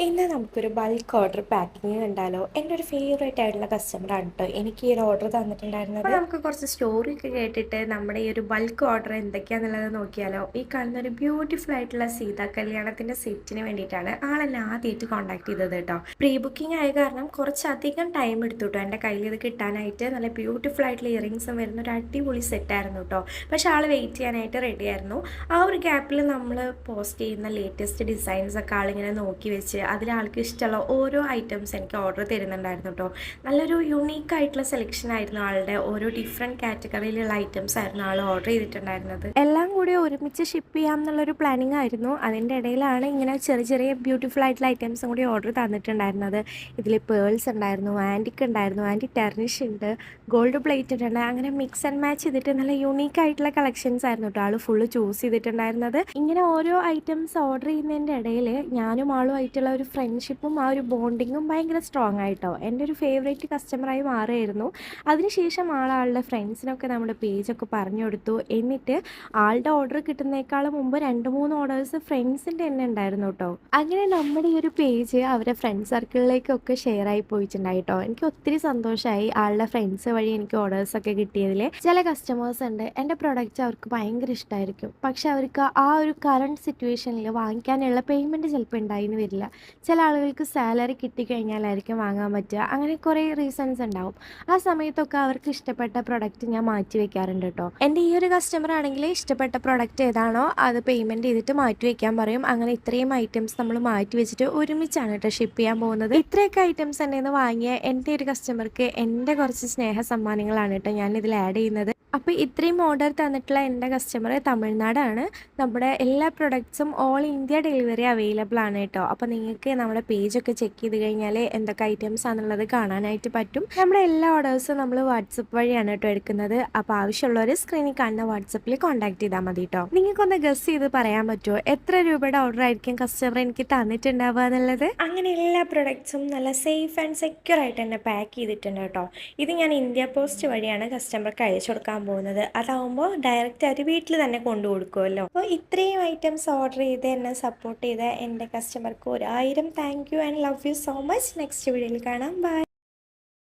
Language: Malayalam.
ഇന്ന് നമുക്കൊരു ബൾക്ക് ഓർഡർ പാക്കിങ് കണ്ടാലോ? എൻ്റെ ഒരു ഫേവറേറ്റ് ആയിട്ടുള്ള കസ്റ്റമറാണ് കേട്ടോ എനിക്ക് ഈ ഒരു ഓർഡർ തന്നിട്ടുണ്ടായിരുന്നത്. അപ്പോൾ നമുക്ക് കുറച്ച് സ്റ്റോറി ഒക്കെ കേട്ടിട്ട് നമ്മുടെ ഈ ഒരു ബൾക്ക് ഓർഡർ എന്തൊക്കെയാണെന്നുള്ളത് നോക്കിയാലോ? ഈ കാണുന്ന ഒരു ബ്യൂട്ടിഫുൾ ആയിട്ടുള്ള സീതാ കല്യാണത്തിൻ്റെ സെറ്റിന് വേണ്ടിയിട്ടാണ് ആളെന്നെ ആദ്യമായിട്ട് കോൺടാക്ട് ചെയ്തത് കേട്ടോ. പ്രീ ബുക്കിംഗ് ആയ കാരണം കുറച്ചധികം ടൈം എടുത്തു കേട്ടോ എൻ്റെ കയ്യിൽ ഇത് കിട്ടാനായിട്ട്. നല്ല ബ്യൂട്ടിഫുൾ ആയിട്ടുള്ള ഇയറിങ്സും വരുന്ന ഒരു അടിപൊളി സെറ്റായിരുന്നു കേട്ടോ. പക്ഷേ ആൾ വെയിറ്റ് ചെയ്യാനായിട്ട് റെഡി ആയിരുന്നു. ആ ഒരു ഗ്യാപ്പിൽ നമ്മൾ പോസ്റ്റ് ചെയ്യുന്ന ലേറ്റസ്റ്റ് ഡിസൈൻസ് ഒക്കെ ആളിങ്ങനെ നോക്കി വെച്ച് അതിൽ ആൾക്ക് ഇഷ്ടമുള്ള ഓരോ ഐറ്റംസ് എനിക്ക് ഓർഡർ തരുന്നുണ്ടായിരുന്നു കേട്ടോ. നല്ലൊരു യുണീക്ക് ആയിട്ടുള്ള സെലക്ഷൻ ആയിരുന്നു ആളുടെ. ഓരോ ഡിഫറെൻറ്റ് കാറ്റഗറിയിലുള്ള ഐറ്റംസ് ആയിരുന്നു ആൾ ഓർഡർ ചെയ്തിട്ടുണ്ടായിരുന്നത്. എല്ലാം കൂടി ഒരുമിച്ച് ഷിപ്പ് ചെയ്യാം എന്നുള്ളൊരു പ്ലാനിങ് ആയിരുന്നു. അതിൻ്റെ ഇടയിലാണ് ഇങ്ങനെ ചെറിയ ചെറിയ ബ്യൂട്ടിഫുൾ ആയിട്ടുള്ള ഐറ്റംസും കൂടി ഓർഡർ തന്നിട്ടുണ്ടായിരുന്നത്. ഇതിൽ പേൾസ് ഉണ്ടായിരുന്നു, ആൻറ്റിക് ഉണ്ടായിരുന്നു, ആൻറ്റി ടെർണിഷ് ഉണ്ട്, ഗോൾഡ് പ്ലേറ്റഡ് ഉണ്ട്. അങ്ങനെ മിക്സ് ആൻഡ് മാച്ച് ചെയ്തിട്ട് നല്ല യുണീക്ക് ആയിട്ടുള്ള കളക്ഷൻസ് ആയിരുന്നു കേട്ടോ ആൾ ഫുള്ള് ചൂസ് ചെയ്തിട്ടുണ്ടായിരുന്നത്. ഇങ്ങനെ ഓരോ ഐറ്റംസ് ഓർഡർ ചെയ്യുന്നതിൻ്റെ ഇടയിൽ ഞാനും ആളുമായിട്ടുള്ള ഒരു ഫ്രണ്ട്ഷിപ്പും ആ ഒരു ബോണ്ടിങ്ങും ഭയങ്കര സ്ട്രോങ് ആയിട്ടോ. എൻ്റെ ഒരു ഫേവറേറ്റ് കസ്റ്റമറായി മാറുമായിരുന്നു. അതിനുശേഷം ആളുടെ ഫ്രണ്ട്സിനൊക്കെ നമ്മുടെ പേജൊക്കെ പറഞ്ഞു കൊടുത്തു. എന്നിട്ട് ആളുടെ ഓർഡർ കിട്ടുന്നേക്കാളും മുമ്പ് 2-3 ഓർഡേഴ്സ് ഫ്രണ്ട്സിൻ്റെ തന്നെ ഉണ്ടായിരുന്നു കേട്ടോ. അങ്ങനെ നമ്മുടെ ഈ ഒരു പേജ് അവരുടെ ഫ്രണ്ട് സർക്കിളിലേക്കൊക്കെ ഷെയർ ആയി പോയിട്ടുണ്ടായി കേട്ടോ. എനിക്ക് ഒത്തിരി സന്തോഷമായി ആളുടെ ഫ്രണ്ട്സ് വഴി എനിക്ക് ഓർഡേഴ്സൊക്കെ കിട്ടിയതിൽ. ചില കസ്റ്റമേഴ്സ് ഉണ്ട് എൻ്റെ പ്രൊഡക്റ്റ് അവർക്ക് ഭയങ്കര ഇഷ്ടമായിരിക്കും, പക്ഷെ അവർക്ക് ആ ഒരു കറണ്ട് സിറ്റുവേഷനിൽ വാങ്ങിക്കാനുള്ള പേയ്മെൻറ്റ് ചിലപ്പോൾ ഉണ്ടായിന്ന് വരില്ല. ചില ആളുകൾക്ക് സാലറി കിട്ടിക്കഴിഞ്ഞാലായിരിക്കും വാങ്ങാൻ പറ്റുക. അങ്ങനെ കുറേ റീസൺസ് ഉണ്ടാവും. ആ സമയത്തൊക്കെ അവർക്ക് ഇഷ്ടപ്പെട്ട പ്രൊഡക്റ്റ് ഞാൻ മാറ്റി വെക്കാറുണ്ട് കേട്ടോ. എൻ്റെ ഈ ഒരു കസ്റ്റമർ ആണെങ്കിൽ ഇഷ്ടപ്പെട്ട പ്രൊഡക്റ്റ് ഏതാണോ അത് പേയ്മെൻറ്റ് ചെയ്തിട്ട് മാറ്റി വെക്കാൻ പറയും. അങ്ങനെ ഇത്രയും ഐറ്റംസ് നമ്മൾ മാറ്റി വെച്ചിട്ട് ഒരുമിച്ചാണ് കേട്ടോ ഷിപ്പ് ചെയ്യാൻ പോകുന്നത്. ഇത്രയൊക്കെ ഐറ്റംസ് എൻ്റെ നിന്ന് വാങ്ങിയ എൻ്റെ ഒരു കസ്റ്റമർക്ക് എൻ്റെ കുറച്ച് സ്നേഹ സമ്മാനങ്ങളാണ് കേട്ടോ ഞാൻ ഇതിൽ ആഡ് ചെയ്യുന്നത്. അപ്പോൾ ഇത്രയും ഓർഡർ തന്നിട്ടുള്ള എൻ്റെ കസ്റ്റമർ തമിഴ്നാടാണ്. നമ്മുടെ എല്ലാ പ്രൊഡക്ട്സും ഓൾ ഇന്ത്യ ഡെലിവറി അവൈലബിൾ ആണ് കേട്ടോ. അപ്പോൾ നിങ്ങൾക്ക് നമ്മുടെ പേജൊക്കെ ചെക്ക് ചെയ്ത് കഴിഞ്ഞാൽ എന്തൊക്കെ ഐറ്റംസ് ആണെന്നുള്ളത് കാണാനായിട്ട് പറ്റും. നമ്മുടെ എല്ലാ ഓർഡേഴ്സും നമ്മൾ വാട്സപ്പ് വഴിയാണ് കേട്ടോ എടുക്കുന്നത്. അപ്പോൾ ആവശ്യമുള്ളവർ സ്ക്രീനിൽ കാണുന്ന വാട്സപ്പിൽ കോൺടാക്ട് ചെയ്താൽ മതി കേട്ടോ. നിങ്ങൾക്കൊന്ന് ഗസ് ചെയ്ത് പറയാൻ പറ്റുമോ എത്ര രൂപയുടെ ഓർഡർ ആയിരിക്കും കസ്റ്റമർ എനിക്ക് തന്നിട്ടുണ്ടാവുക എന്നുള്ളത്? അങ്ങനെ എല്ലാ പ്രൊഡക്ട്സും നല്ല സേഫ് ആൻഡ് സെക്യൂർ ആയിട്ട് തന്നെ പാക്ക് ചെയ്തിട്ടുണ്ട് കേട്ടോ. ഇത് ഞാൻ ഇന്ത്യ പോസ്റ്റ് വഴിയാണ് കസ്റ്റമർക്ക് അയച്ചു കൊടുക്കാൻ പോകുന്നത്. അതാവുമ്പോൾ ഡയറക്റ്റ് ആയിട്ട് വീട്ടിൽ തന്നെ കൊണ്ടു കൊടുക്കുമല്ലോ. അപ്പോൾ ഇത്രയും ഐറ്റംസ് ഓർഡർ ചെയ്ത് എന്നെ സപ്പോർട്ട് ചെയ്ത എൻ്റെ കസ്റ്റമർക്ക് 1000 thank you and love you so much. Next വീഡിയോയിൽ കാണാം. ബൈ.